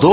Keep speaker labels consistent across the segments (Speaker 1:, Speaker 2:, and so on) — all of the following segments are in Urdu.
Speaker 1: 2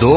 Speaker 1: 2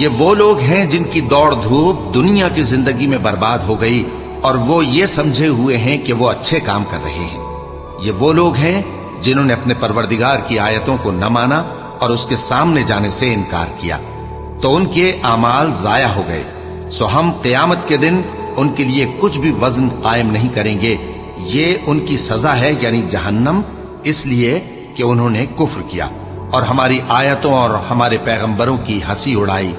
Speaker 1: یہ وہ لوگ ہیں جن کی دوڑ دھوپ دنیا کی زندگی میں برباد ہو گئی اور وہ یہ سمجھے ہوئے ہیں کہ وہ اچھے کام کر رہے ہیں۔ یہ وہ لوگ ہیں جنہوں نے اپنے پروردگار کی آیتوں کو نہ مانا اور اس کے سامنے جانے سے انکار کیا، تو ان کے اعمال ضائع ہو گئے۔ سو ہم قیامت کے دن ان کے لیے کچھ بھی وزن قائم نہیں کریں گے۔ یہ ان کی سزا ہے، یعنی جہنم، اس لیے کہ انہوں نے کفر کیا اور ہماری آیتوں اور ہمارے پیغمبروں کی ہنسی اڑائی۔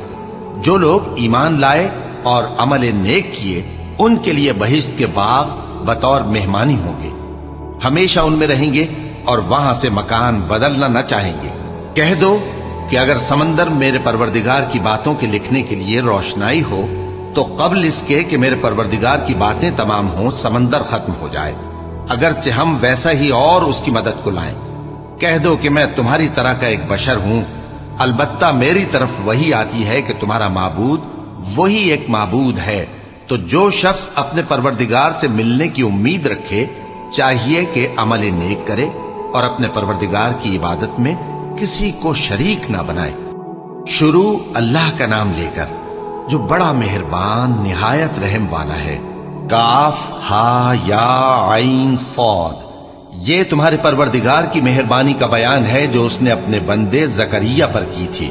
Speaker 1: جو لوگ ایمان لائے اور عمل نیک کیے ان کے لیے بہشت کے باغ بطور مہمانی ہوں گے، ہمیشہ ان میں رہیں گے اور وہاں سے مکان بدلنا نہ چاہیں گے۔ کہہ دو کہ اگر سمندر میرے پروردگار کی باتوں کے لکھنے کے لیے روشنائی ہو تو قبل اس کے کہ میرے پروردگار کی باتیں تمام ہوں سمندر ختم ہو جائے، اگرچہ ہم ویسا ہی اور اس کی مدد کو لائیں۔ کہہ دو کہ میں تمہاری طرح کا ایک بشر ہوں، البتہ میری طرف وہی آتی ہے کہ تمہارا معبود وہی ایک معبود ہے۔ تو جو شخص اپنے پروردگار سے ملنے کی امید رکھے چاہیے کہ عمل نیک کرے اور اپنے پروردگار کی عبادت میں کسی کو شریک نہ بنائے۔ شروع اللہ کا نام لے کر جو بڑا مہربان نہایت رحم والا ہے۔ کاف ہا یا عین صاد، یہ تمہارے پروردگار کی مہربانی کا بیان ہے جو اس نے اپنے بندے زکریا پر کی تھی،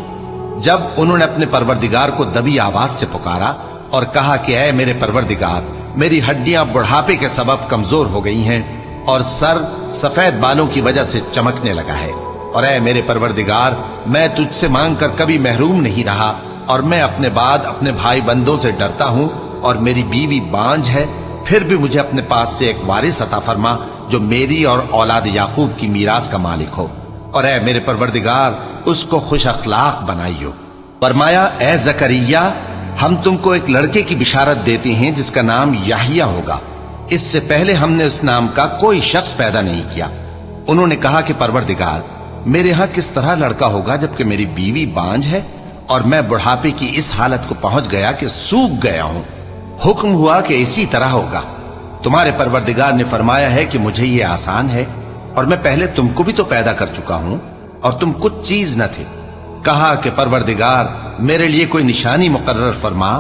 Speaker 1: جب انہوں نے اپنے پروردگار کو دبی آواز سے پکارا اور کہا کہ اے میرے پروردگار، میری ہڈیاں بڑھاپے کے سبب کمزور ہو گئی ہیں اور سر سفید بالوں کی وجہ سے چمکنے لگا ہے، اور اے میرے پروردگار، میں تجھ سے مانگ کر کبھی محروم نہیں رہا اور میں اپنے بعد اپنے بھائی بندوں سے ڈرتا ہوں اور میری بیوی بانجھ ہے، پھر بھی مجھے اپنے پاس سے ایک وارث عطا فرما جو میری اور اولاد یعقوب کی میراث کا مالک ہو، اور اے میرے پروردگار اس کو خوش اخلاق بنائیو۔ فرمایا اے زکریا، ہم تم کو ایک لڑکے کی بشارت دیتے ہیں جس کا نام یحییٰ ہوگا، اس سے پہلے ہم نے اس نام کا کوئی شخص پیدا نہیں کیا۔ انہوں نے کہا کہ پروردگار، میرے ہاں کس طرح لڑکا ہوگا جبکہ میری بیوی بانجھ ہے اور میں بڑھاپے کی اس حالت کو پہنچ گیا کہ سوکھ گیا ہوں۔ حکم ہوا کہ اسی طرح ہوگا۔ تمہارے پروردگار نے فرمایا ہے کہ مجھے یہ آسان ہے اور میں پہلے تم کو بھی تو پیدا کر چکا ہوں اور تم کچھ چیز نہ تھے۔ کہا کہ پروردگار میرے لیے کوئی نشانی مقرر فرما۔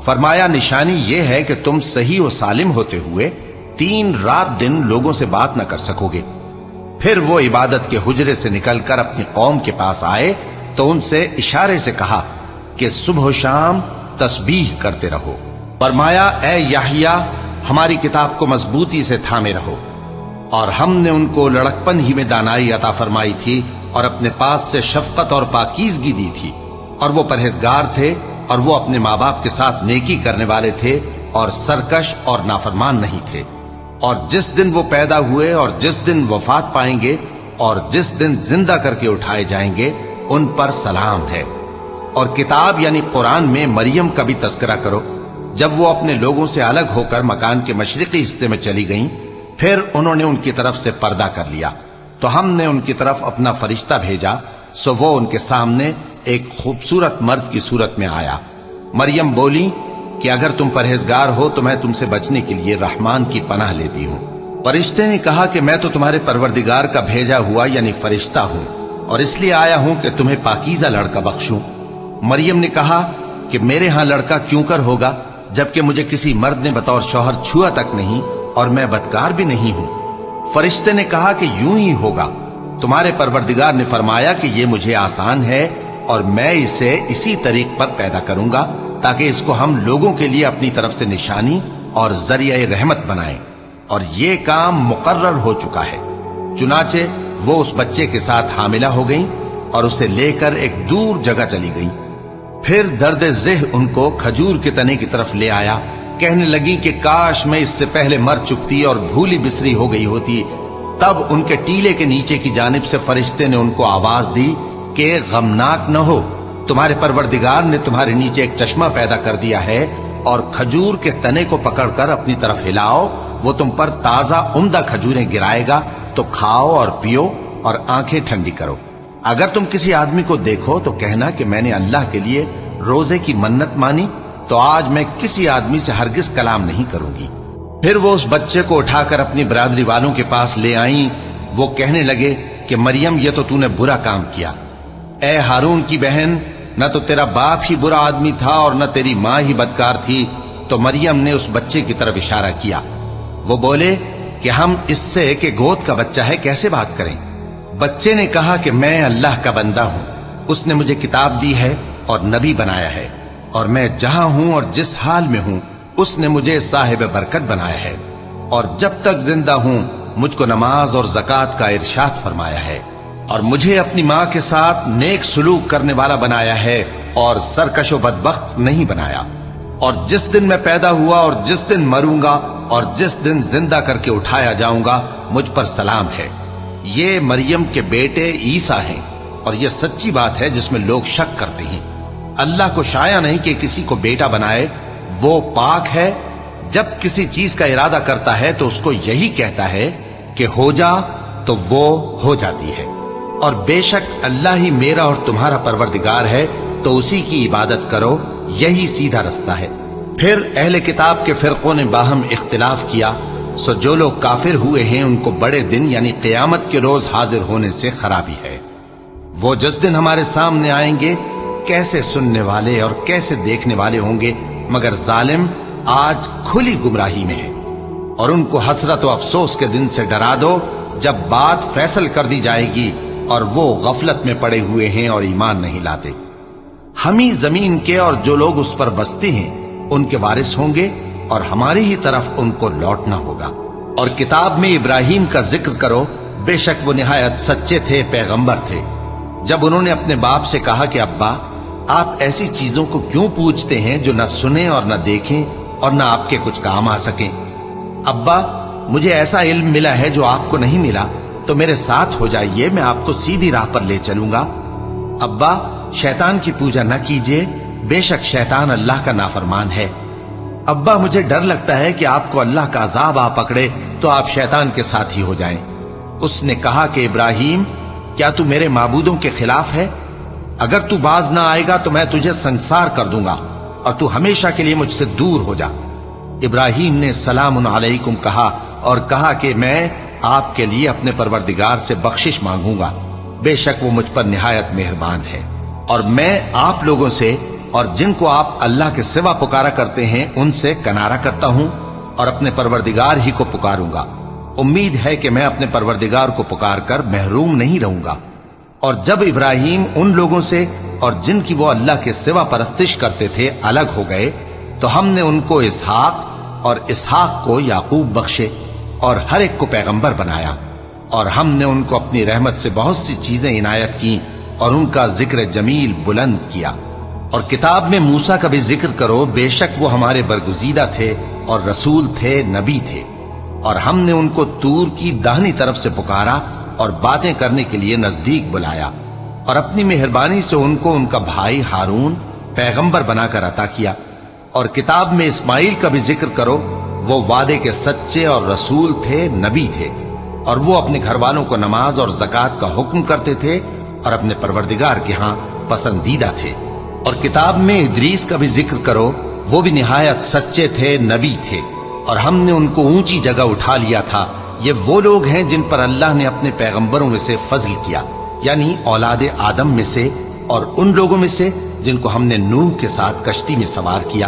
Speaker 1: فرمایا نشانی یہ ہے کہ تم صحیح و سالم ہوتے ہوئے 3 رات دن لوگوں سے بات نہ کر سکو گے۔ پھر وہ عبادت کے حجرے سے نکل کر اپنی قوم کے پاس آئے تو ان سے اشارے سے کہا کہ صبح و شام تسبیح کرتے رہو۔ فرمایا اے یحییٰ، ہماری کتاب کو مضبوطی سے تھامے رہو، اور ہم نے ان کو لڑکپن ہی میں دانائی عطا فرمائی تھی اور اپنے پاس سے شفقت اور پاکیزگی دی تھی، اور وہ پرہیزگار تھے اور وہ اپنے ماں باپ کے ساتھ نیکی کرنے والے تھے اور سرکش اور نافرمان نہیں تھے۔ اور جس دن وہ پیدا ہوئے اور جس دن وفات پائیں گے اور جس دن زندہ کر کے اٹھائے جائیں گے ان پر سلام ہے۔ اور کتاب یعنی قرآن میں مریم کا بھی تذکرہ کرو، جب وہ اپنے لوگوں سے الگ ہو کر مکان کے مشرقی حصے میں چلی گئیں، پھر انہوں نے ان کی طرف سے پردہ کر لیا، تو ہم نے ان کی طرف اپنا فرشتہ بھیجا، سو وہ ان کے سامنے ایک خوبصورت مرد کی صورت میں آیا۔ مریم بولی کہ اگر تم پرہیزگار ہو تو میں تم سے بچنے کے لیے رحمان کی پناہ لیتی ہوں۔ فرشتے نے کہا کہ میں تو تمہارے پروردگار کا بھیجا ہوا یعنی فرشتہ ہوں، اور اس لیے آیا ہوں کہ تمہیں پاکیزہ لڑکا بخشوں۔ مریم نے کہا کہ میرے ہاں لڑکا کیوں کر ہوگا جبکہ مجھے کسی مرد نے بطور شوہر چھوا تک نہیں اور میں بدکار بھی نہیں ہوں۔ فرشتے نے کہا کہ یوں ہی ہوگا۔ تمہارے پروردگار نے فرمایا کہ یہ مجھے آسان ہے اور میں اسے اسی طریق پر پیدا کروں گا تاکہ اس کو ہم لوگوں کے لیے اپنی طرف سے نشانی اور ذریعہ رحمت بنائیں، اور یہ کام مقرر ہو چکا ہے۔ چنانچہ وہ اس بچے کے ساتھ حاملہ ہو گئیں اور اسے لے کر ایک دور جگہ چلی گئیں۔ پھر درد ذہ ان کو کھجور کے تنے کی طرف لے آیا، کہنے لگی کہ کاش میں اس سے پہلے مر چکتی اور بھولی بسری ہو گئی ہوتی۔ تب ان کے ٹیلے کے نیچے کی جانب سے فرشتے نے ان کو آواز دی کہ غمناک نہ ہو، تمہارے پروردگار نے تمہارے نیچے ایک چشمہ پیدا کر دیا ہے، اور کھجور کے تنے کو پکڑ کر اپنی طرف ہلاؤ، وہ تم پر تازہ عمدہ کھجوریں گرائے گا، تو کھاؤ اور پیو اور آنکھیں ٹھنڈی کرو۔ اگر تم کسی آدمی کو دیکھو تو کہنا کہ میں نے اللہ کے لیے روزے کی منت مانی، تو آج میں کسی آدمی سے ہرگز کلام نہیں کروں گی۔ پھر وہ اس بچے کو اٹھا کر اپنی برادری والوں کے پاس لے آئیں۔ وہ کہنے لگے کہ مریم یہ تو نے برا کام کیا، اے ہارون کی بہن، نہ تو تیرا باپ ہی برا آدمی تھا اور نہ تیری ماں ہی بدکار تھی۔ تو مریم نے اس بچے کی طرف اشارہ کیا۔ وہ بولے کہ ہم اس سے کہ گود کا بچہ ہے کیسے بات کریں؟ بچے نے کہا کہ میں اللہ کا بندہ ہوں، اس نے مجھے کتاب دی ہے اور نبی بنایا ہے، اور میں جہاں ہوں اور جس حال میں ہوں اس نے مجھے صاحب برکت بنایا ہے، اور جب تک زندہ ہوں مجھ کو نماز اور زکوٰۃ کا ارشاد فرمایا ہے، اور مجھے اپنی ماں کے ساتھ نیک سلوک کرنے والا بنایا ہے اور سرکش و بدبخت نہیں بنایا، اور جس دن میں پیدا ہوا اور جس دن مروں گا اور جس دن زندہ کر کے اٹھایا جاؤں گا مجھ پر سلام ہے۔ یہ مریم کے بیٹے عیسیٰ ہیں، اور یہ سچی بات ہے جس میں لوگ شک کرتے ہیں۔ اللہ کو شایع نہیں کہ کسی کو بیٹا بنائے، وہ پاک ہے۔ جب کسی چیز کا ارادہ کرتا ہے تو اس کو یہی کہتا ہے کہ ہو جا، تو وہ ہو جاتی ہے۔ اور بے شک اللہ ہی میرا اور تمہارا پروردگار ہے، تو اسی کی عبادت کرو، یہی سیدھا رستہ ہے۔ پھر اہل کتاب کے فرقوں نے باہم اختلاف کیا، سو جو لوگ کافر ہوئے ہیں ان کو بڑے دن یعنی قیامت کے روز حاضر ہونے سے خرابی ہے۔ وہ جس دن ہمارے سامنے آئیں گے کیسے سننے والے اور کیسے دیکھنے والے ہوں گے، مگر ظالم آج کھلی گمراہی میں ہے۔ اور ان کو حسرت و افسوس کے دن سے ڈرا دو جب بات فیصل کر دی جائے گی اور وہ غفلت میں پڑے ہوئے ہیں اور ایمان نہیں لاتے۔ ہم ہی زمین کے اور جو لوگ اس پر بستے ہیں ان کے وارث ہوں گے، اور ہماری ہی طرف ان کو لوٹنا ہوگا۔ اور کتاب میں ابراہیم کا ذکر کرو، بے شک وہ نہایت سچے تھے، پیغمبر تھے۔ جب انہوں نے اپنے باپ سے کہا کہ ابا، آپ ایسی چیزوں کو کیوں پوچھتے ہیں جو نہ سنیں اور نہ دیکھیں اور نہ آپ کے کچھ کام آ سکیں؟ ابا، مجھے ایسا علم ملا ہے جو آپ کو نہیں ملا، تو میرے ساتھ ہو جائیے، میں آپ کو سیدھی راہ پر لے چلوں گا۔ ابا، شیطان کی پوجا نہ کیجیے، بے شک شیطان اللہ کا نافرمان ہے۔ ابا، مجھے ڈر لگتا ہے کہ آپ کو اللہ کا عذاب آ پکڑے تو آپ شیطان کے ساتھ ہی ہو جائیں۔ اس نے کہا کہ ابراہیم، کیا تو میرے معبودوں کے خلاف ہے؟ اگر تو باز نہ آئے گا تو میں تجھے سنسار کر دوں گا اور تو ہمیشہ کے لیے مجھ سے دور ہو جا۔ ابراہیم نے سلام علیکم کہا اور کہا کہ میں آپ کے لیے اپنے پروردگار سے بخشش مانگوں گا، بے شک وہ مجھ پر نہایت مہربان ہے، اور میں آپ لوگوں سے اور جن کو آپ اللہ کے سوا پکارا کرتے ہیں ان سے کنارہ کرتا ہوں اور اپنے پروردگار ہی کو پکاروں گا۔ امید ہے کہ میں اپنے پروردگار کو پکار کر محروم نہیں رہوں گا۔ اور جب ابراہیم ان لوگوں سے اور جن کی وہ اللہ کے سوا پرستش کرتے تھے الگ ہو گئے تو ہم نے ان کو اسحاق اور اسحاق کو یعقوب بخشے اور ہر ایک کو پیغمبر بنایا، اور ہم نے ان کو اپنی رحمت سے بہت سی چیزیں عنایت کی اور ان کا ذکر جمیل بلند کیا۔ اور کتاب میں موسیٰ کا بھی ذکر کرو، بے شک وہ ہمارے برگزیدہ تھے اور رسول تھے، نبی تھے، اور ہم نے ان کو طور کی داہنی طرف سے پکارا اور باتیں کرنے کے لیے نزدیک بلایا، اور اپنی مہربانی سے ان کو ان کا بھائی ہارون پیغمبر بنا کر عطا کیا۔ اور کتاب میں اسماعیل کا بھی ذکر کرو، وہ وعدے کے سچے اور رسول تھے، نبی تھے، اور وہ اپنے گھر والوں کو نماز اور زکوٰۃ کا حکم کرتے تھے اور اپنے پروردگار کے ہاں پسندیدہ تھے۔ اور کتاب میں ادریس کا بھی ذکر کرو، وہ بھی نہایت سچے تھے، نبی تھے، اور ہم نے ان کو اونچی جگہ اٹھا لیا تھا۔ یہ وہ لوگ ہیں جن پر اللہ نے اپنے پیغمبروں میں سے فضل کیا، یعنی اولاد آدم میں سے، اور ان لوگوں میں سے جن کو ہم نے نوح کے ساتھ کشتی میں سوار کیا،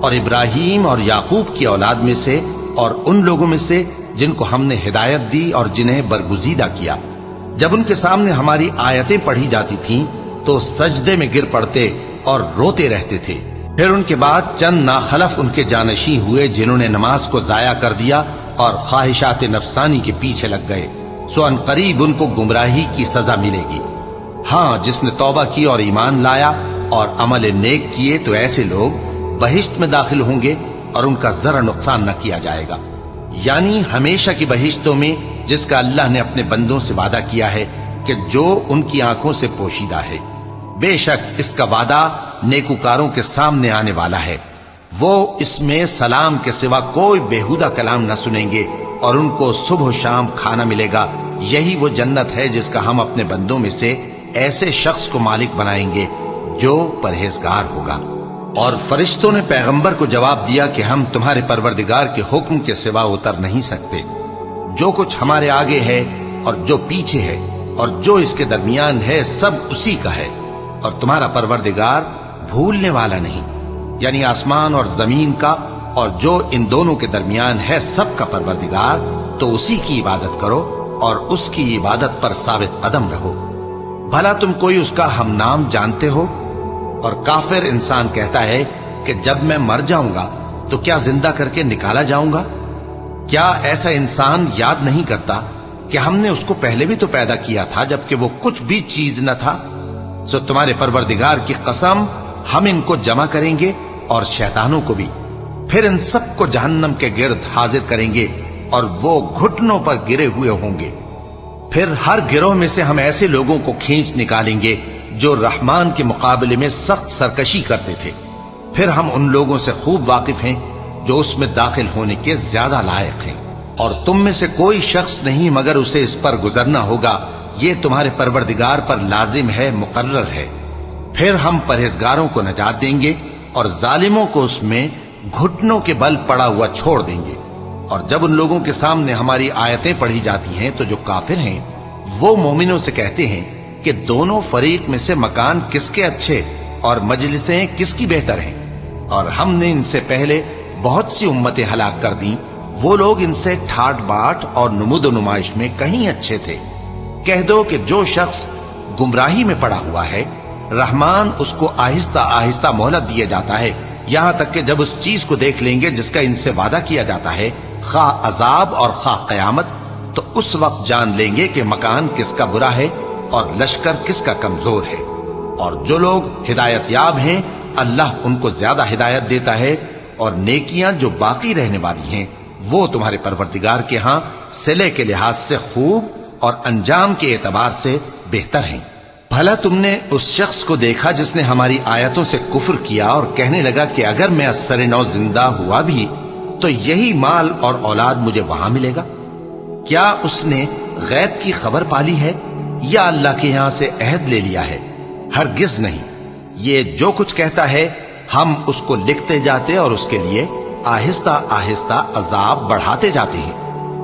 Speaker 1: اور ابراہیم اور یعقوب کی اولاد میں سے، اور ان لوگوں میں سے جن کو ہم نے ہدایت دی اور جنہیں برگزیدہ کیا۔ جب ان کے سامنے ہماری آیتیں پڑھی جاتی تھیں تو سجدے میں گر پڑتے اور روتے رہتے تھے۔ پھر ان کے بعد چند ناخلف ان کے جانشین ہوئے جنہوں نے نماز کو ضائع کر دیا اور خواہشات نفسانی کے پیچھے لگ گئے، سو ان قریب ان کو گمراہی کی سزا ملے گی۔ ہاں، جس نے توبہ کی اور ایمان لایا اور عمل نیک کیے تو ایسے لوگ بہشت میں داخل ہوں گے اور ان کا ذرا نقصان نہ کیا جائے گا، یعنی ہمیشہ کی بہشتوں میں جس کا اللہ نے اپنے بندوں سے وعدہ کیا ہے کہ جو ان کی آنکھوں سے پوشیدہ ہے۔ بے شک اس کا وعدہ نیکوکاروں کے سامنے آنے والا ہے، وہ اس میں سلام کے سوا کوئی بیہودہ کلام نہ سنیں گے اور ان کو صبح و شام کھانا ملے گا۔ یہی وہ جنت ہے جس کا ہم اپنے بندوں میں سے ایسے شخص کو مالک بنائیں گے جو پرہیزگار ہوگا۔ اور فرشتوں نے پیغمبر کو جواب دیا کہ ہم تمہارے پروردگار کے حکم کے سوا اتر نہیں سکتے۔ جو کچھ ہمارے آگے ہے اور جو پیچھے ہے اور جو اس کے درمیان ہے سب اسی کا ہے، اور تمہارا پروردگار بھولنے والا نہیں، یعنی آسمان اور زمین کا اور جو ان دونوں کے درمیان ہے سب کا پروردگار، تو اسی کی عبادت کرو اور اس کی عبادت پر ثابت قدم رہو۔ بھلا تم کوئی اس کا ہم نام جانتے ہو؟ اور کافر انسان کہتا ہے کہ جب میں مر جاؤں گا تو کیا زندہ کر کے نکالا جاؤں گا؟ کیا ایسا انسان یاد نہیں کرتا کہ ہم نے اس کو پہلے بھی تو پیدا کیا تھا جبکہ وہ کچھ بھی چیز نہ تھا؟ سو تمہارے پروردگار کی قسم، ہم ان کو جمع کریں گے اور شیطانوں کو بھی، پھر ان سب کو جہنم کے گرد حاضر کریں گے اور وہ گھٹنوں پر گرے ہوئے ہوں گے۔ پھر ہر گروہ میں سے ہم ایسے لوگوں کو کھینچ نکالیں گے جو رحمان کے مقابلے میں سخت سرکشی کرتے تھے، پھر ہم ان لوگوں سے خوب واقف ہیں جو اس میں داخل ہونے کے زیادہ لائق ہیں، اور تم میں سے کوئی شخص نہیں مگر اسے اس پر گزرنا ہوگا، یہ تمہارے پروردگار پر لازم ہے، مقرر ہے۔ پھر ہم پرہیزگاروں کو نجات دیں گے اور ظالموں کو اس میں گھٹنوں کے بل پڑا ہوا چھوڑ دیں گے۔ اور جب ان لوگوں کے سامنے ہماری آیتیں پڑھی جاتی ہیں تو جو کافر ہیں وہ مومنوں سے کہتے ہیں کہ دونوں فریق میں سے مکان کس کے اچھے اور مجلسیں کس کی بہتر ہیں، اور ہم نے ان سے پہلے بہت سی امتیں ہلاک کر دیں، وہ لوگ ان سے ٹھاٹ باٹ اور نمود و نمائش میں کہیں اچھے تھے۔ کہہ دو کہ جو شخص گمراہی میں پڑا ہوا ہے، رحمان اس کو آہستہ آہستہ مہلت دیا جاتا ہے، یہاں تک کہ جب اس چیز کو دیکھ لیں گے جس کا ان سے وعدہ کیا جاتا ہے، خواہ عذاب اور خواہ قیامت، تو اس وقت جان لیں گے کہ مکان کس کا برا ہے اور لشکر کس کا کمزور ہے۔ اور جو لوگ ہدایت یاب ہیں اللہ ان کو زیادہ ہدایت دیتا ہے، اور نیکیاں جو باقی رہنے والی ہیں وہ تمہارے پروردگار کے ہاں صلے کے لحاظ سے خوب اور انجام کے اعتبار سے بہتر ہیں۔ بھلا تم نے اس شخص کو دیکھا جس نے ہماری آیتوں سے کفر کیا اور کہنے لگا کہ اگر میں اثر نو زندہ ہوا بھی تو یہی مال اور اولاد مجھے وہاں ملے گا؟ کیا اس نے غیب کی خبر پالی ہے یا اللہ کے یہاں سے عہد لے لیا ہے؟ ہرگز نہیں، یہ جو کچھ کہتا ہے ہم اس کو لکھتے جاتے اور اس کے لیے آہستہ آہستہ عذاب بڑھاتے جاتے ہیں،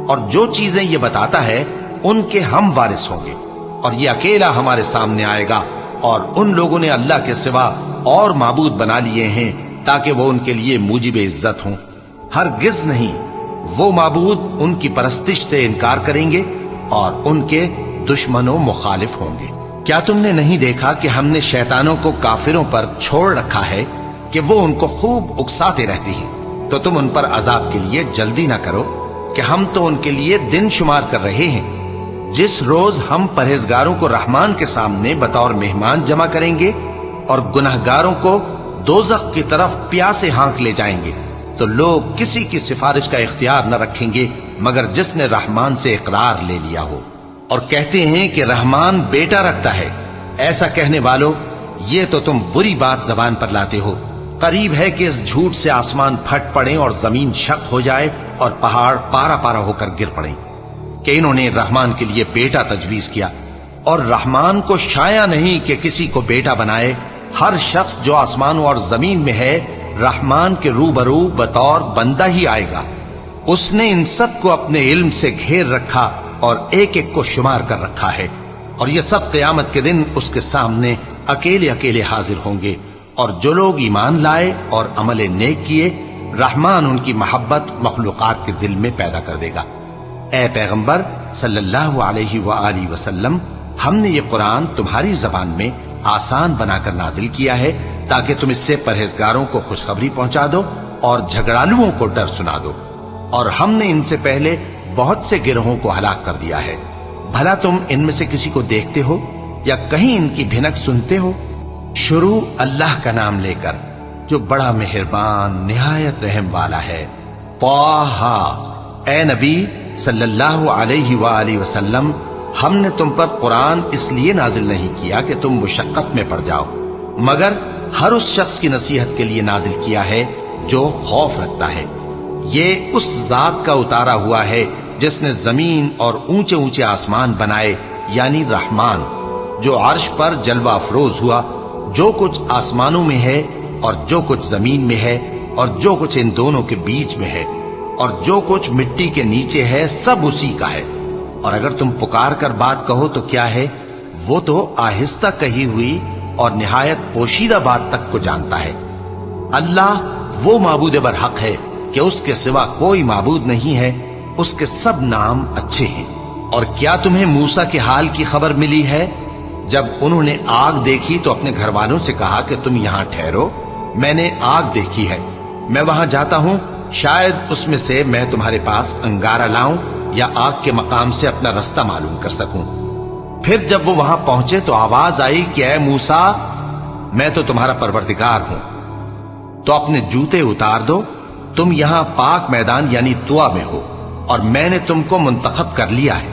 Speaker 1: اور جو چیزیں یہ بتاتا ہے ان کے ہم وارث ہوں گے، اور یہ اکیلا ہمارے سامنے آئے گا، اور ان لوگوں نے اللہ کے سوا اور معبود بنا لیے ہیں تاکہ وہ ان کے لیے موجب عزت ہوں۔ ہرگز نہیں، وہ معبود ان کی پرستش سے انکار کریں گے اور ان کے دشمن و مخالف ہوں گے۔ کیا تم نے نہیں دیکھا کہ ہم نے شیطانوں کو کافروں پر چھوڑ رکھا ہے کہ وہ ان کو خوب اکساتے رہتے ہیں؟ تو تم ان پر عذاب کے لیے جلدی نہ کرو کہ ہم تو ان کے لیے دن شمار کر رہے ہیں۔ جس روز ہم پرہیزگاروں کو رحمان کے سامنے بطور مہمان جمع کریں گے اور گناہگاروں کو دوزخ کی طرف پیاسے ہانک لے جائیں گے، تو لوگ کسی کی سفارش کا اختیار نہ رکھیں گے مگر جس نے رحمان سے اقرار لے لیا ہو، اور کہتے ہیں کہ رحمان بیٹا رکھتا ہے۔ ایسا کہنے والوں، یہ تو تم بری بات زبان پر لاتے ہو۔ قریب ہے کہ اس جھوٹ سے آسمان پھٹ پڑیں اور زمین شق ہو جائے اور پہاڑ پارا پارا ہو کر گر پڑیں کہ انہوں نے رحمان کے لیے بیٹا تجویز کیا، اور رحمان کو شایع نہیں کہ کسی کو بیٹا بنائے۔ ہر شخص جو آسمانوں اور زمین میں ہے رحمان کے روبرو بطور بندہ ہی آئے گا۔ اس نے ان سب کو اپنے علم سے گھیر رکھا اور ایک ایک کو شمار کر رکھا ہے، اور یہ سب قیامت کے دن اس کے سامنے اکیلے اکیلے حاضر ہوں گے۔ اور جو لوگ ایمان لائے اور عمل نیک کیے، رحمان ان کی محبت مخلوقات کے دل میں پیدا کر دے گا۔ اے پیغمبر صلی اللہ علیہ وآلہ وسلم، ہم نے یہ قرآن تمہاری زبان میں آسان بنا کر نازل کیا ہے تاکہ تم اس سے پرہیزگاروں کو خوشخبری پہنچا دو اور جھگڑالوؤں کو ڈر سنا دو، اور ہم نے ان سے پہلے بہت سے گروہوں کو ہلاک کر دیا ہے۔ بھلا تم ان میں سے کسی کو دیکھتے ہو یا کہیں ان کی بھنک سنتے ہو؟ شروع اللہ کا نام لے کر جو بڑا مہربان نہایت رحم والا ہے۔ طٰہٰ، اے نبی صلی اللہ علیہ وآلہ وسلم، ہم نے تم پر قرآن اس لیے نازل نہیں کیا کہ تم مشقت میں پڑ جاؤ، مگر ہر اس شخص کی نصیحت کے لیے نازل کیا ہے جو خوف رکھتا ہے۔ یہ اس ذات کا اتارا ہوا ہے جس نے زمین اور اونچے اونچے آسمان بنائے، یعنی رحمان، جو عرش پر جلوہ افروز ہوا۔ جو کچھ آسمانوں میں ہے اور جو کچھ زمین میں ہے اور جو کچھ ان دونوں کے بیچ میں ہے اور جو کچھ مٹی کے نیچے ہے، سب اسی کا ہے۔ اور اگر تم پکار کر بات کہو تو کیا ہے، وہ تو آہستہ کہی ہوئی اور نہایت پوشیدہ بات تک کو جانتا ہے۔ اللہ وہ معبود برحق ہے کہ اس کے سوا کوئی معبود نہیں ہے، اس کے سب نام اچھے ہیں۔ اور کیا تمہیں موسیٰ کے حال کی خبر ملی ہے؟ جب انہوں نے آگ دیکھی تو اپنے گھر والوں سے کہا کہ تم یہاں ٹھہرو، میں نے آگ دیکھی ہے، میں وہاں جاتا ہوں، شاید اس میں سے میں تمہارے پاس انگارہ لاؤں یا آگ کے مقام سے اپنا رستہ معلوم کر سکوں۔ پھر جب وہ وہاں پہنچے تو آواز آئی کہ اے موسیٰ، میں تو تمہارا پروردگار ہوں، تو اپنے جوتے اتار دو، تم یہاں پاک میدان یعنی طویٰ میں ہو، اور میں نے تم کو منتخب کر لیا ہے،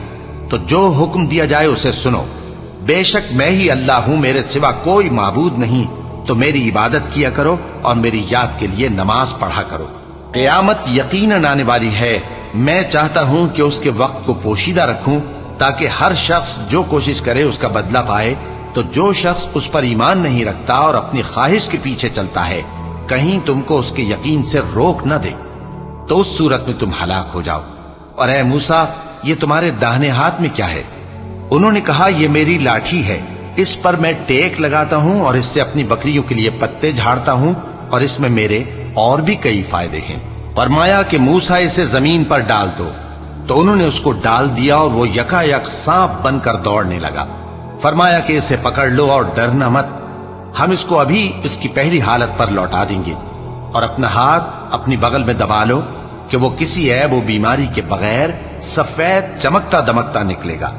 Speaker 1: تو جو حکم دیا جائے اسے سنو۔ بے شک میں ہی اللہ ہوں، میرے سوا کوئی معبود نہیں، تو میری عبادت کیا کرو اور میری یاد کے لیے نماز پڑھا کرو۔ قیامت یقیناً آنے والی ہے، میں چاہتا ہوں کہ اس کے وقت کو پوشیدہ رکھوں تاکہ ہر شخص جو کوشش کرے اس کا بدلہ پائے، تو جو شخص اس پر ایمان نہیں رکھتا اور اپنی خواہش کے پیچھے چلتا ہے کہیں تم کو اس کے یقین سے روک نہ دے، تو اس صورت میں تم ہلاک ہو جاؤ۔ اور اے موسیٰ، یہ تمہارے داہنے ہاتھ میں کیا ہے؟ انہوں نے کہا یہ میری لاٹھی ہے، اس پر میں ٹیک لگاتا ہوں اور اس سے اپنی بکریوں کے لیے پتے جھاڑتا ہوں، اور اس میں میرے اور بھی کئی فائدے ہیں۔ فرمایا کہ موسیٰ اسے زمین پر ڈال دو، تو انہوں نے اس کو ڈال دیا اور وہ یکا یک سانپ بن کر دوڑنے لگا۔ فرمایا کہ اسے پکڑ لو اور ڈرنا مت، ہم اس کو ابھی اس کی پہلی حالت پر لوٹا دیں گے، اور اپنا ہاتھ اپنی بغل میں دبا لو کہ وہ کسی عیب و بیماری کے بغیر سفید چمکتا دمکتا نکلے گا۔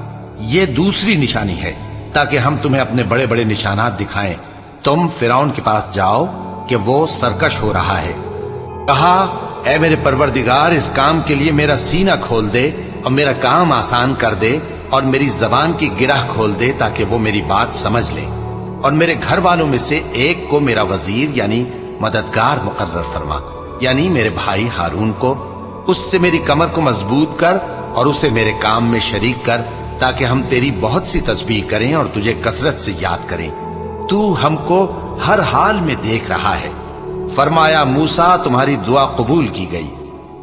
Speaker 1: یہ دوسری نشانی ہے تاکہ ہم تمہیں اپنے بڑے بڑے نشانات دکھائیں۔ تم فرعون کے پاس جاؤ کہ وہ سرکش ہو رہا ہے۔ کہا اے میرے پروردگار، اس کام کے لیے میرا سینہ کھول دے اور میرا کام آسان کر دے، اور میری زبان کی گرہ کھول دے تاکہ وہ میری بات سمجھ لے، اور میرے گھر والوں میں سے ایک کو میرا وزیر یعنی مددگار مقرر فرما، یعنی میرے بھائی ہارون کو، اس سے میری کمر کو مضبوط کر اور اسے میرے کام میں شریک کر، تاکہ ہم تیری بہت سی تسبیح کریں اور تجھے کثرت سے یاد کریں، تو ہم کو ہر حال میں دیکھ رہا ہے۔ فرمایا موسیٰ، تمہاری دعا قبول کی گئی،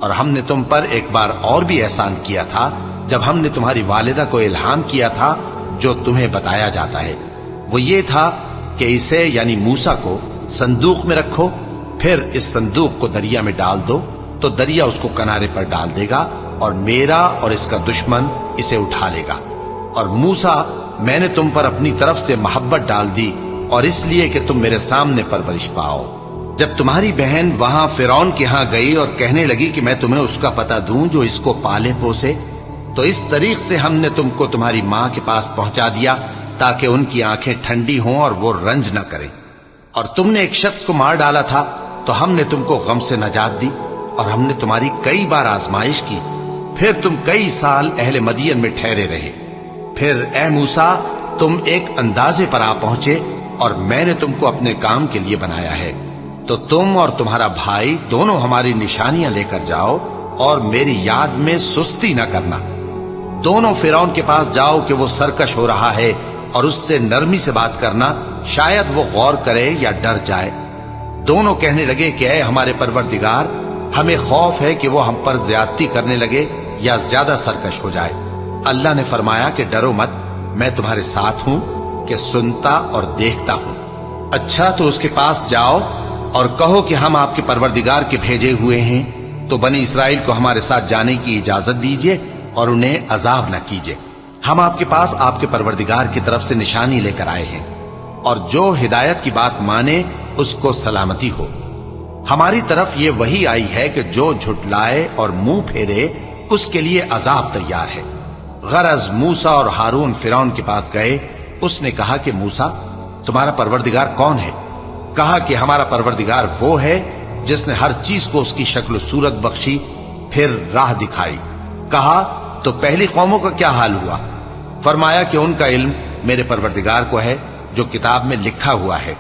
Speaker 1: اور ہم نے تم پر ایک بار اور بھی احسان کیا تھا جب ہم نے تمہاری والدہ کو الہام کیا تھا جو تمہیں بتایا جاتا ہے، وہ یہ تھا کہ اسے یعنی موسیٰ کو صندوق میں رکھو، پھر اس صندوق کو دریا میں ڈال دو، تو دریا اس کو کنارے پر ڈال دے گا، اور میرا اور اس کا دشمن اسے اٹھا لے گا۔ اور موسیٰ، میں نے تم پر اپنی طرف سے محبت ڈال دی، اور اس لیے کہ تم میرے سامنے پرورش پاؤ۔ جب تمہاری بہن وہاں فرعون کے ہاں گئی اور کہنے لگی کہ میں تمہیں اس کا پتہ دوں جو اس کو پالے پوسے، تو اس طریق سے ہم نے تم کو تمہاری ماں کے پاس پہنچا دیا تاکہ ان کی آنکھیں ٹھنڈی ہوں اور وہ رنج نہ کریں۔ اور تم نے ایک شخص کو مار ڈالا تھا تو ہم نے تم کو غم سے نجات دی، اور ہم نے تمہاری کئی بار آزمائش کی، پھر تم کئی سال اہل مدین میں ٹھہرے رہے۔ پھر اے موسیٰ، تم ایک اندازے پر آ پہنچے، اور میں نے تم کو اپنے کام کے لیے بنایا ہے، تو تم اور تمہارا بھائی دونوں ہماری نشانیاں لے کر جاؤ، اور میری یاد میں سستی نہ کرنا۔ دونوں فرعون کے پاس جاؤ کہ وہ سرکش ہو رہا ہے، اور اس سے نرمی سے بات کرنا، شاید وہ غور کرے یا ڈر جائے۔ دونوں کہنے لگے کہ اے ہمارے پروردگار، ہمیں خوف ہے کہ وہ ہم پر زیادتی کرنے لگے یا زیادہ سرکش ہو جائے۔ اللہ نے فرمایا کہ ڈرو مت، میں تمہارے ساتھ ہوں کہ سنتا اور دیکھتا ہوں۔ اچھا، تو اس کے پاس جاؤ اور کہو کہ ہم آپ کے پروردگار کے بھیجے ہوئے ہیں، تو بنی اسرائیل کو ہمارے ساتھ جانے کی اجازت دیجیے اور انہیں عذاب نہ کیجیے۔ ہم آپ کے پاس آپ کے پروردگار کی طرف سے نشانی لے کر آئے ہیں، اور جو ہدایت کی بات مانے اس کو سلامتی ہو۔ ہماری طرف یہ وحی آئی ہے کہ جو جھٹلائے اور منہ پھیرے اس کے لیے عذاب تیار ہے۔ غرض موسیٰ اور ہارون فرعون کے پاس گئے، اس نے کہا کہ موسیٰ، تمہارا پروردگار کون ہے؟ کہا کہ ہمارا پروردگار وہ ہے جس نے ہر چیز کو اس کی شکل و صورت بخشی، پھر راہ دکھائی۔ کہا تو پہلی قوموں کا کیا حال ہوا؟ فرمایا کہ ان کا علم میرے پروردگار کو ہے جو کتاب میں لکھا ہوا ہے۔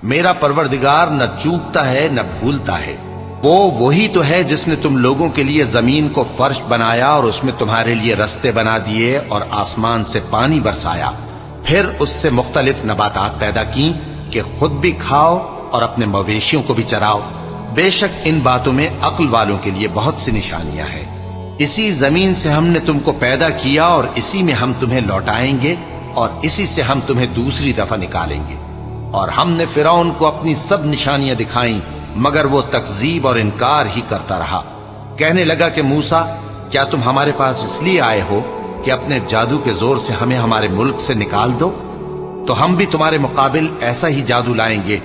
Speaker 1: میرا پروردگار نہ چوکتا ہے نہ بھولتا ہے۔ وہ وہی تو ہے جس نے تم لوگوں کے لیے زمین کو فرش بنایا اور اس میں تمہارے لیے رستے بنا دیے اور آسمان سے پانی برسایا، پھر اس سے مختلف نباتات پیدا کی کہ خود بھی کھاؤ اور اپنے مویشیوں کو بھی چراؤ۔ بے شک ان باتوں میں عقل والوں کے لیے بہت سی نشانیاں ہیں۔ اسی زمین سے ہم نے تم کو پیدا کیا اور اسی میں ہم تمہیں لوٹائیں گے اور اسی سے ہم تمہیں دوسری دفعہ نکالیں گے۔ اور ہم نے فرعون کو اپنی سب نشانیاں دکھائیں مگر وہ تکذیب اور انکار ہی کرتا رہا۔ کہنے لگا کہ موسیٰ، کیا تم ہمارے پاس اس لیے آئے ہو کہ اپنے جادو کے زور سے ہمیں ہمارے ملک سے نکال دو؟ تو ہم بھی تمہارے مقابل ایسا ہی جادو لائیں گے،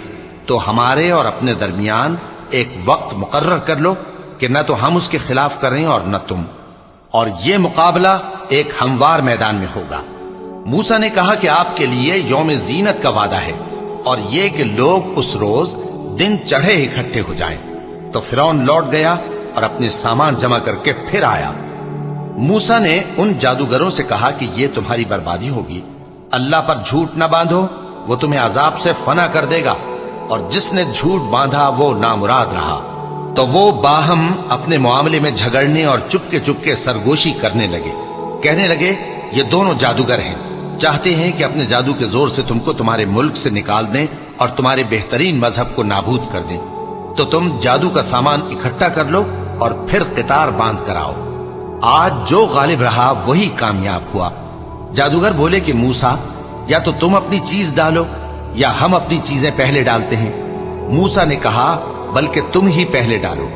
Speaker 1: تو ہمارے اور اپنے درمیان ایک وقت مقرر کر لو کہ نہ تو ہم اس کے خلاف کریں اور نہ تم، اور یہ مقابلہ ایک ہموار میدان میں ہوگا۔ موسیٰ نے کہا کہ آپ کے لیے یوم زینت کا وعدہ ہے، اور یہ کہ لوگ اس روز دن چڑھے اکٹھے ہو جائیں۔ تو فرعون لوٹ گیا اور اپنے سامان جمع کر کے پھر آیا۔ موسیٰ نے ان جادوگروں سے کہا کہ یہ تمہاری بربادی ہوگی، اللہ پر جھوٹ نہ باندھو، وہ تمہیں عذاب سے فنا کر دے گا، اور جس نے جھوٹ باندھا وہ نامراد رہا۔ تو وہ باہم اپنے معاملے میں جھگڑنے اور چپکے سرگوشی کرنے لگے۔ کہنے لگے، یہ دونوں جادوگر ہیں، چاہتے ہیں کہ اپنے جادو کے زور سے تم کو تمہارے ملک سے نکال دیں اور تمہارے بہترین مذہب کو نابود کر دیں۔ تو تم جادو کا سامان اکٹھا کر لو اور پھر قطار باندھ کر آؤ، آج جو غالب رہا وہی کامیاب ہوا۔ جادوگر بولے کہ موسیٰ، یا تو تم اپنی چیز ڈالو یا ہم اپنی چیزیں پہلے ڈالتے ہیں۔ موسیٰ نے کہا، بلکہ تم ہی پہلے ڈالو۔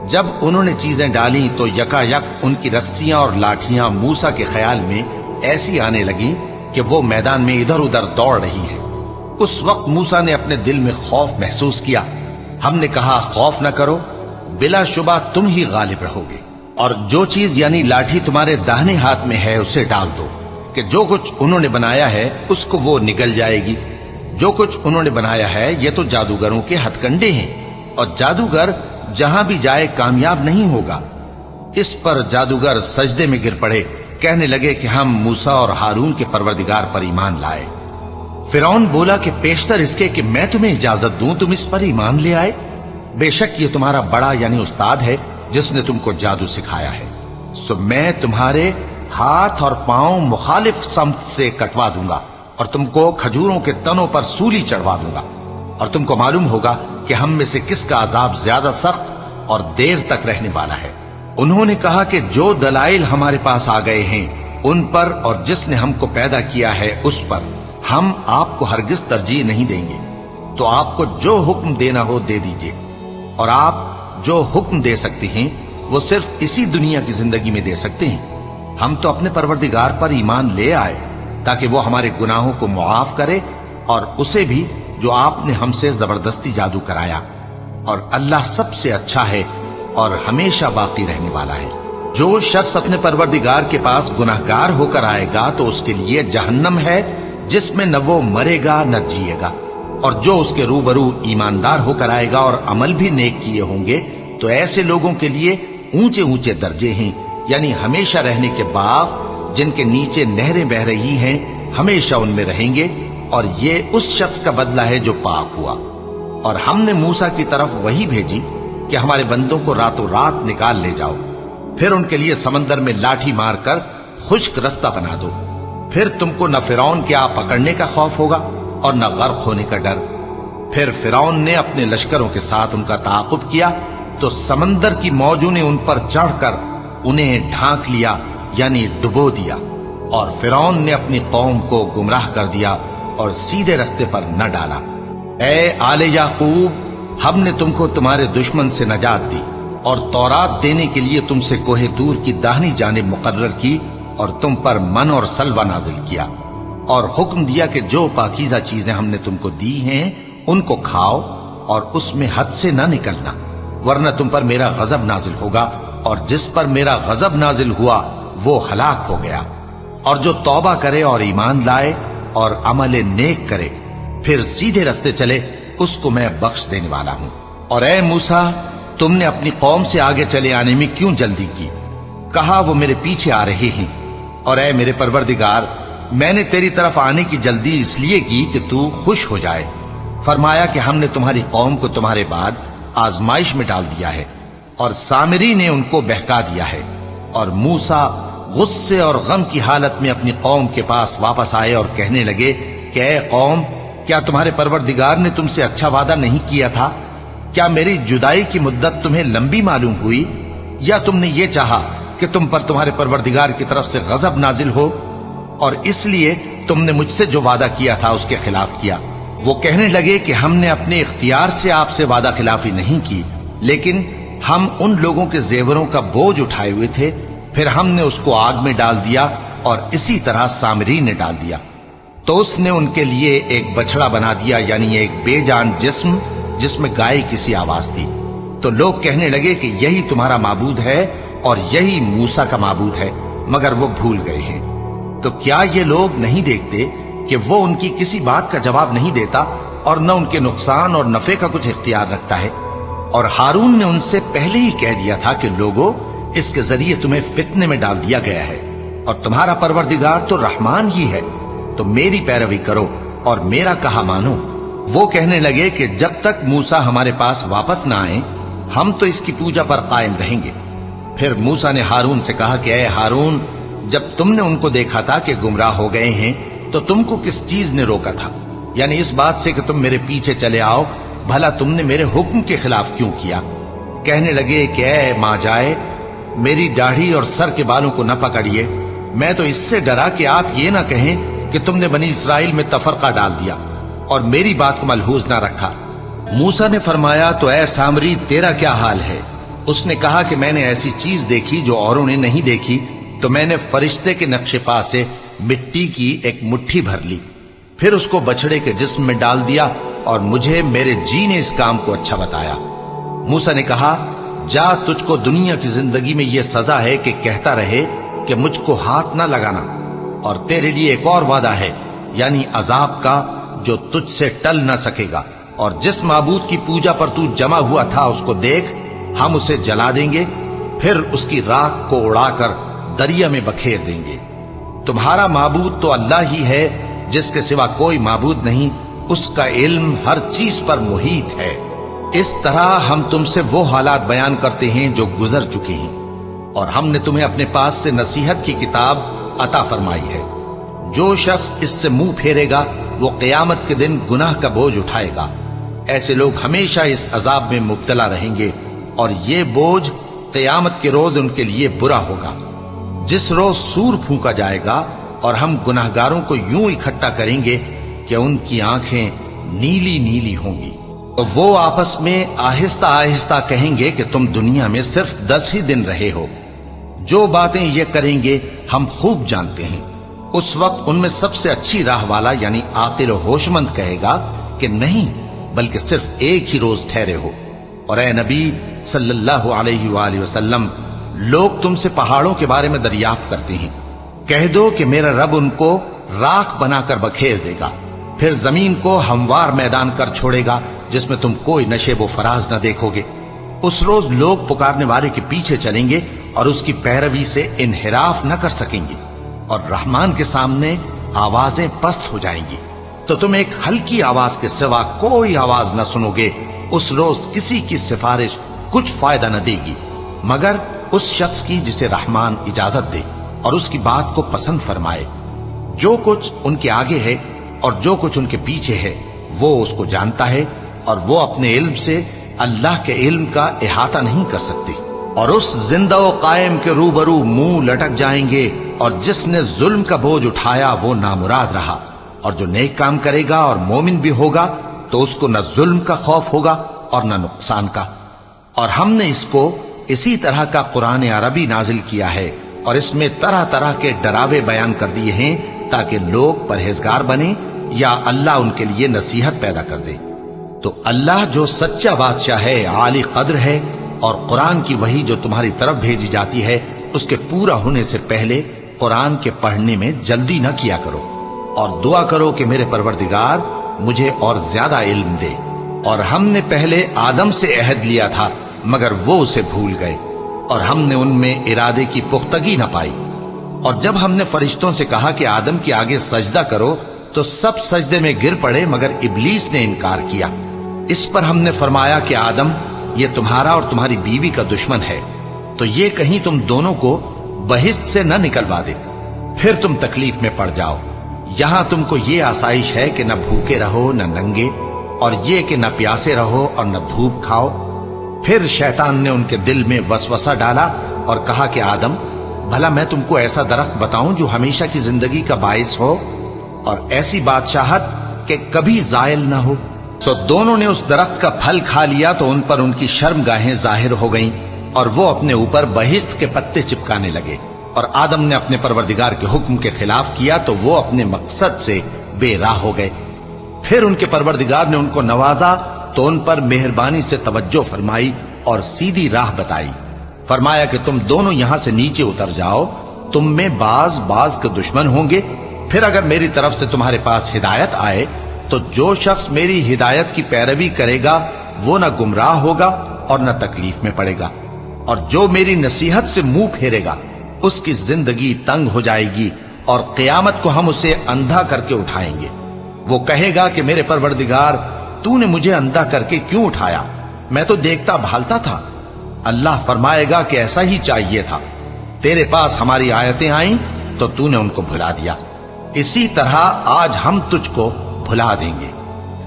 Speaker 1: جب انہوں نے چیزیں ڈالیں تو یکا یک ان کی رسیاں اور لاٹھیاں موسیٰ کے خیال میں ایسی آنے لگیں کہ وہ میدان میں ادھر ادھر دوڑ رہی ہیں۔ اس وقت موسیٰ نے اپنے دل میں خوف محسوس کیا۔ ہم نے کہا، خوف نہ کرو، بلا شبہ تم ہی غالب رہو گے، اور جو چیز یعنی لاٹھی تمہارے داہنے ہاتھ میں ہے اسے ڈال دو، کہ جو کچھ انہوں نے بنایا ہے اس کو وہ نگل جائے گی۔ جو کچھ انہوں نے بنایا ہے یہ تو جادوگروں کے ہتھ کنڈے ہیں، اور جادوگر جہاں بھی جائے کامیاب نہیں ہوگا۔ اس پر جادوگر سجدے میں گر پڑے، کہنے لگے کہ ہم موسیٰ اور ہارون کے پروردگار پر ایمان لائے۔ فرعون بولا کہ پیشتر اس کے کہ میں تمہیں اجازت دوں تم اس پر ایمان لے آئے؟ بے شک یہ تمہارا بڑا یعنی استاد ہے جس نے تم کو جادو سکھایا ہے، سو میں تمہارے ہاتھ اور پاؤں مخالف سمت سے کٹوا دوں گا، اور تم کو کھجوروں کے تنوں پر سولی چڑھوا دوں گا، اور تم کو معلوم ہوگا کہ ہم میں سے کس کا عذاب زیادہ سخت اور دیر تک رہنے والا ہے۔ انہوں نے کہا کہ جو دلائل ہمارے پاس آ گئے ہیں ان پر اور جس نے ہم کو پیدا کیا ہے اس پر ہم آپ کو ہرگز ترجیح نہیں دیں گے، تو آپ کو جو حکم دینا ہو دے دیجیے، اور آپ جو حکم دے سکتے ہیں وہ صرف اسی دنیا کی زندگی میں دے سکتے ہیں۔ ہم تو اپنے پروردگار پر ایمان لے آئے تاکہ وہ ہمارے گناہوں کو معاف کرے، اور اسے بھی جو آپ نے ہم سے زبردستی جادو کرایا، اور اللہ سب سے اچھا ہے اور ہمیشہ باقی رہنے والا ہے۔ جو شخص اپنے پروردگار کے پاس گناہگار ہو کر آئے گا تو اس کے لیے جہنم ہے جس میں نہ وہ مرے گا نہ جیے گا، اور جو اس کے روبرو ایماندار ہو کر آئے گا اور عمل بھی نیک کیے ہوں گے تو ایسے لوگوں کے لیے اونچے اونچے درجے ہیں، یعنی ہمیشہ رہنے کے باغ جن کے نیچے نہریں بہ رہی ہیں، ہمیشہ ان میں رہیں گے، اور یہ اس شخص کا بدلہ ہے جو پاک ہوا۔ اور ہم نے موسیٰ کی طرف وحی بھیجی کہ ہمارے بندوں کو راتوں رات نکال لے جاؤ، پھر ان کے لیے سمندر میں لاٹھی مار کر خشک رستہ بنا دو، پھر تم کو نہ فرعون کے آ پکڑنے کا خوف ہوگا اور نہ غرق ہونے کا ڈر۔ پھر فرعون نے اپنے لشکروں کے ساتھ ان کا تعاقب کیا تو سمندر کی موجوں نے ان پر چڑھ کر انہیں ڈھانک لیا، یعنی ڈبو دیا، اور فرعون نے اپنی قوم کو گمراہ کر دیا اور سیدھے رستے پر نہ ڈالا۔ اے آل یعقوب، ہم نے تم کو تمہارے دشمن سے نجات دی اور تورات دینے کے لیے تم سے کوہ طور کی داہنی جانب مقرر کی، اور تم پر من اور سلوہ نازل کیا، اور حکم دیا کہ جو پاکیزہ چیزیں ہم نے تم کو دی ہیں ان کو کھاؤ اور اس میں حد سے نہ نکلنا، ورنہ تم پر میرا غضب نازل ہوگا، اور جس پر میرا غضب نازل ہوا وہ ہلاک ہو گیا۔ اور جو توبہ کرے اور ایمان لائے اور عمل نیک کرے پھر سیدھے رستے چلے اس کو میں بخش دینے والا ہوں۔ اور اے موسیٰ، تم نے اپنی قوم سے آگے چلے آنے میں کیوں جلدی کی؟ کہا وہ میرے پیچھے آ رہے ہیں۔ اور اے میرے پروردگار، میں نے تیری طرف آنے کی جلدی اس لیے کی کہ تو خوش ہو جائے۔ فرمایا کہ ہم نے تمہاری قوم کو تمہارے بعد آزمائش میں ڈال دیا ہے، اور سامری نے ان کو بہکا دیا ہے۔ اور موسیٰ غصے اور غم کی حالت میں اپنی قوم کے پاس واپس آئے اور کہنے لگے کہ اے قوم، کیا تمہارے پروردگار نے تم سے اچھا وعدہ نہیں کیا تھا؟ کیا میری جدائی کی مدت تمہیں لمبی معلوم ہوئی، یا تم نے یہ چاہا کہ تم پر تمہارے پروردگار کی طرف سے غضب نازل ہو، اور اس لیے تم نے مجھ سے جو وعدہ کیا تھا اس کے خلاف کیا؟ وہ کہنے لگے کہ ہم نے اپنے اختیار سے آپ سے وعدہ خلافی نہیں کی، لیکن ہم ان لوگوں کے زیوروں کا بوجھ اٹھائے ہوئے تھے، پھر ہم نے اس کو آگ میں ڈال دیا اور اسی طرح سامری نے ڈال دیا، تو اس نے ان کے لیے ایک بچڑا بنا دیا، یعنی ایک بے جان جسم جس میں گائے کسی آواز تھی۔ تو لوگ کہنے لگے کہ یہی تمہارا معبود ہے اور یہی موسیٰ کا معبود ہے، مگر وہ بھول گئے ہیں۔ تو کیا یہ لوگ نہیں دیکھتے کہ وہ ان کی کسی بات کا جواب نہیں دیتا اور نہ ان کے نقصان اور نفع کا کچھ اختیار رکھتا ہے؟ اور ہارون نے ان سے پہلے ہی کہہ دیا تھا کہ لوگوں، اس کے ذریعے تمہیں فتنے میں ڈال دیا گیا ہے، اور تمہارا پروردگار تو رحمان ہی ہے، تو میری پیروی کرو اور میرا کہا مانو۔ وہ کہنے لگے کہ جب تک موسیٰ ہمارے پاس واپس نہ آئیں ہم تو اس کی پوجا پر قائم رہیں گے۔ پھر موسیٰ نے ہارون سے کہا کہ اے ہارون، جب تم نے ان کو دیکھا تھا کہ گمراہ ہو گئے ہیں تو تم کو کس چیز نے روکا تھا؟ یعنی اس بات سے کہ تم میرے پیچھے چلے آؤ، بھلا تم نے میرے حکم کے خلاف کیوں کیا؟ کہنے لگے کہ اے ماں جائے، میری داڑھی اور سر کے بالوں کو نہ پکڑیے، میں تو اس سے ڈرا کہ آپ یہ نہ کہیں کہ تم نے بنی اسرائیل میں تفرقہ ڈال دیا اور میری بات کو ملحوظ نہ رکھا۔ موسیٰ نے فرمایا تو اے سامری تیرا کیا حال ہے؟ اس نے کہا کہ میں نے ایسی چیز دیکھی جو اوروں نے نہیں دیکھی، تو میں نے فرشتے کے نقش پا سے مٹی کی ایک مٹھی بھر لی، پھر اس کو بچڑے کے جسم میں ڈال دیا اور مجھے میرے جی نے اس کام کو اچھا بتایا۔ موسیٰ نے کہا جا، تجھ کو دنیا کی زندگی میں یہ سزا ہے کہ کہتا رہے کہ مجھ کو ہاتھ نہ لگانا، اور تیرے لیے ایک اور وعدہ ہے، یعنی عذاب کا جو تجھ سے ٹل نہ سکے گا، اور جس معبود کی پوجا پر تو جمع ہوا تھا اس کو دیکھ، ہم اسے جلا دیں گے، پھر اس کی راکھ کو اڑا کر دریا میں بکھیر دیں گے۔ تمہارا معبود تو اللہ ہی ہے، جس کے سوا کوئی معبود نہیں، اس کا علم ہر چیز پر محیط ہے۔ اس طرح ہم تم سے وہ حالات بیان کرتے ہیں جو گزر چکے ہیں، اور ہم نے تمہیں اپنے پاس سے نصیحت کی کتاب عطا فرمائی ہے۔ جو شخص اس سے منہ پھیرے گا وہ قیامت کے دن گناہ کا بوجھ اٹھائے گا۔ ایسے لوگ ہمیشہ اس عذاب میں مبتلا رہیں گے، اور یہ بوجھ قیامت کے روز ان کے لیے برا ہوگا، جس روز سور پھونکا جائے گا، اور ہم گناہگاروں کو یوں اکٹھا کریں گے کہ ان کی آنکھیں نیلی نیلی ہوں گی۔ تو وہ آپس میں آہستہ آہستہ کہیں گے کہ تم دنیا میں صرف 10 ہی دن رہے ہو، جو باتیں یہ کریں گے ہم خوب جانتے ہیں۔ اس وقت ان میں سب سے اچھی راہ والا یعنی عاقل و ہوش مند کہے گا کہ نہیں، بلکہ صرف ایک ہی روز ٹھہرے ہو۔ اور اے نبی صلی اللہ علیہ وآلہ وسلم، لوگ تم سے پہاڑوں کے بارے میں دریافت کرتے ہیں، کہہ دو کہ میرا رب ان کو راکھ بنا کر بکھیر دے گا، پھر زمین کو ہموار میدان کر چھوڑے گا جس میں تم کوئی نشیب و فراز نہ دیکھو گے۔ اس روز لوگ پکارنے والے کے پیچھے چلیں گے اور اس کی پیروی سے انحراف نہ کر سکیں گے، اور رحمان کے سامنے آوازیں پست ہو جائیں گی، تو تم ایک ہلکی آواز کے سوا کوئی آواز نہ سنو گے۔ اس روز کسی کی سفارش کچھ فائدہ نہ دے گی مگر اس شخص کی جسے رحمان اجازت دے اور اس کی بات کو پسند فرمائے۔ جو کچھ ان کے آگے ہے اور جو کچھ ان کے پیچھے ہے وہ اس کو جانتا ہے، اور وہ اپنے علم سے اللہ کے علم کا احاطہ نہیں کر سکتے۔ اور اس زندہ و قائم کے روبرو منہ لٹک جائیں گے، اور جس نے ظلم کا بوجھ اٹھایا وہ نامراد رہا، اور جو نیک کام کرے گا اور مومن بھی ہوگا تو اس کو نہ ظلم کا خوف ہوگا اور نہ نقصان کا۔ اور ہم نے اس کو اسی طرح کا قرآن عربی نازل کیا ہے، اور اس میں طرح طرح کے ڈراوے بیان کر دیے ہیں تاکہ لوگ پرہیزگار بنیں یا اللہ ان کے لیے نصیحت پیدا کر دے۔ تو اللہ جو سچا بادشاہ ہے، عالی قدر ہے، اور قرآن کی وحی جو تمہاری طرف بھیجی جاتی ہے اس کے پورا ہونے سے پہلے قرآن کے پڑھنے میں جلدی نہ کیا کرو، اور دعا کرو کہ میرے پروردگار مجھے اور زیادہ علم دے۔ اور ہم نے پہلے آدم سے عہد لیا تھا مگر وہ اسے بھول گئے، اور ہم نے ان میں ارادے کی پختگی نہ پائی۔ اور جب ہم نے فرشتوں سے کہا کہ آدم کے آگے سجدہ کرو تو سب سجدے میں گر پڑے مگر ابلیس نے انکار کیا۔ اس پر ہم نے فرمایا کہ آدم، یہ تمہارا اور تمہاری بیوی کا دشمن ہے، تو یہ کہیں تم دونوں کو بہشت سے نہ نکلوا دے، پھر تم تکلیف میں پڑ جاؤ۔ یہاں تم کو یہ آسائش ہے کہ نہ بھوکے رہو نہ ننگے، اور یہ کہ نہ پیاسے رہو اور نہ دھوپ کھاؤ۔ پھر شیطان نے ان کے دل میں وسوسہ ڈالا اور کہا کہ آدم، بھلا میں تم کو ایسا درخت بتاؤں جو ہمیشہ کی زندگی کا باعث ہو، اور ایسی بادشاہت کہ کبھی زائل نہ ہو۔ سو دونوں نے اس درخت کا پھل کھا لیا تو ان پر ان کی شرمگاہیں ظاہر ہو گئیں اور وہ اپنے اوپر بہشت کے پتے چپکانے لگے، اور آدم نے اپنے پروردگار کے حکم کے خلاف کیا تو وہ اپنے مقصد سے بے راہ ہو گئے۔ پھر ان کے پروردگار نے ان کو نوازا تو ان پر مہربانی سے توجہ فرمائی اور سیدھی راہ بتائی۔ فرمایا کہ تم دونوں یہاں سے نیچے اتر جاؤ، تم میں بعض کے دشمن ہوں گے، پھر اگر میری طرف سے تمہارے پاس ہدایت آئے تو جو شخص میری ہدایت کی پیروی کرے گا وہ نہ گمراہ ہوگا اور نہ تکلیف میں پڑے گا، اور جو میری نصیحت سے منہ پھیرے گا اس کی زندگی تنگ ہو جائے گی، اور قیامت کو ہم اسے اندھا کر کے اٹھائیں گے۔ وہ کہے گا کہ میرے پروردگار تو نے مجھے اندھا کر کے کیوں اٹھایا، میں تو دیکھتا بھالتا تھا۔ اللہ فرمائے گا کہ ایسا ہی چاہیے تھا، تیرے پاس ہماری آیتیں آئیں تو تو نے ان کو بھلا دیا، اسی طرح آج ہم تجھ کو بھلا دیں گے۔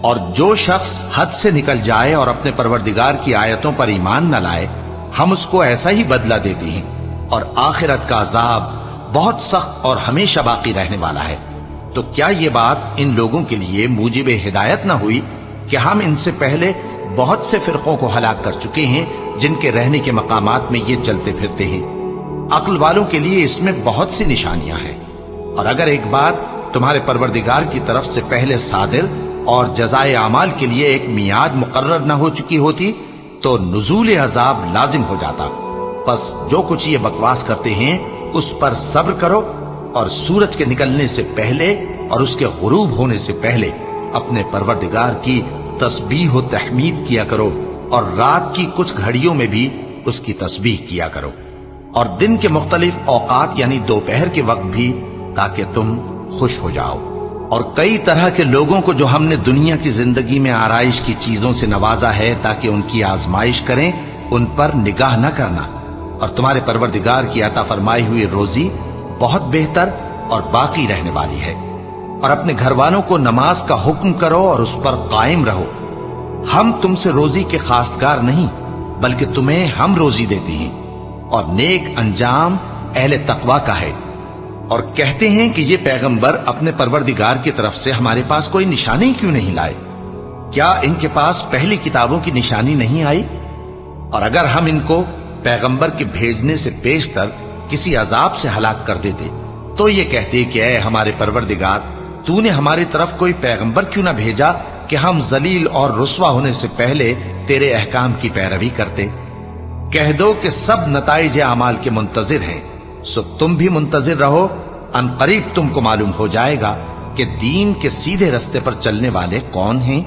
Speaker 1: اور جو شخص حد سے نکل جائے اور اپنے پروردگار کی آیتوں پر ایمان نہ لائے، ہم اس کو ایسا ہی بدلہ دیتے ہیں، اور آخرت کا عذاب بہت سخت اور ہمیشہ باقی رہنے والا ہے۔ تو کیا یہ بات ان لوگوں کے لیے موجب ہدایت نہ ہوئی کہ ہم ان سے پہلے بہت سے فرقوں کو ہلاک کر چکے ہیں جن کے رہنے کے مقامات میں یہ چلتے پھرتے ہیں؟ عقل والوں کے لیے اس میں بہت سی نشانیاں ہیں۔ اور اگر ایک بات تمہارے پروردگار کی طرف سے پہلے صادر اور جزائے اعمال کے لیے ایک میعاد مقرر نہ ہو چکی ہوتی تو نزول عذاب لازم ہو جاتا۔ پس جو کچھ یہ بکواس کرتے ہیں اس پر صبر کرو، اور سورج کے نکلنے سے پہلے اور اس کے غروب ہونے سے پہلے اپنے پروردگار کی تسبیح و تحمید کیا کرو، اور رات کی کچھ گھڑیوں میں بھی اس کی تسبیح کیا کرو، اور دن کے مختلف اوقات یعنی دوپہر کے وقت بھی، تاکہ تم خوش ہو جاؤ۔ اور کئی طرح کے لوگوں کو جو ہم نے دنیا کی زندگی میں آرائش کی چیزوں سے نوازا ہے تاکہ ان کی آزمائش کریں، ان پر نگاہ نہ کرنا، اور تمہارے پروردگار کی عطا فرمائی ہوئی روزی بہت بہتر اور باقی رہنے والی ہے۔ اور اپنے گھر والوں کو نماز کا حکم کرو اور اس پر قائم رہو۔ ہم تم سے روزی کے خواستگار نہیں، بلکہ تمہیں ہم روزی دیتے ہیں، اور نیک انجام اہل تقوی کا ہے۔ اور کہتے ہیں کہ یہ پیغمبر اپنے پروردگار کی طرف سے ہمارے پاس کوئی نشانی کیوں نہیں لائے؟ کیا ان کے پاس پہلی کتابوں کی نشانی نہیں آئی؟ اور اگر ہم ان کو پیغمبر کے بھیجنے سے پیشتر کسی عذاب سے ہلاک کر دیتے تو یہ کہتے کہ اے ہمارے پروردگار، تو نے ہماری طرف کوئی پیغمبر کیوں نہ بھیجا کہ ہم ذلیل اور رسوا ہونے سے پہلے تیرے احکام کی پیروی کرتے۔ کہہ دو کہ سب نتائج اعمال کے منتظر ہیں، سو تم بھی منتظر رہو، ان قریب تم کو معلوم ہو جائے گا کہ دین کے سیدھے رستے پر چلنے والے کون ہیں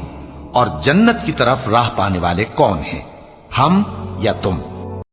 Speaker 1: اور جنت کی طرف راہ پانے والے کون ہیں، ہم یا تم۔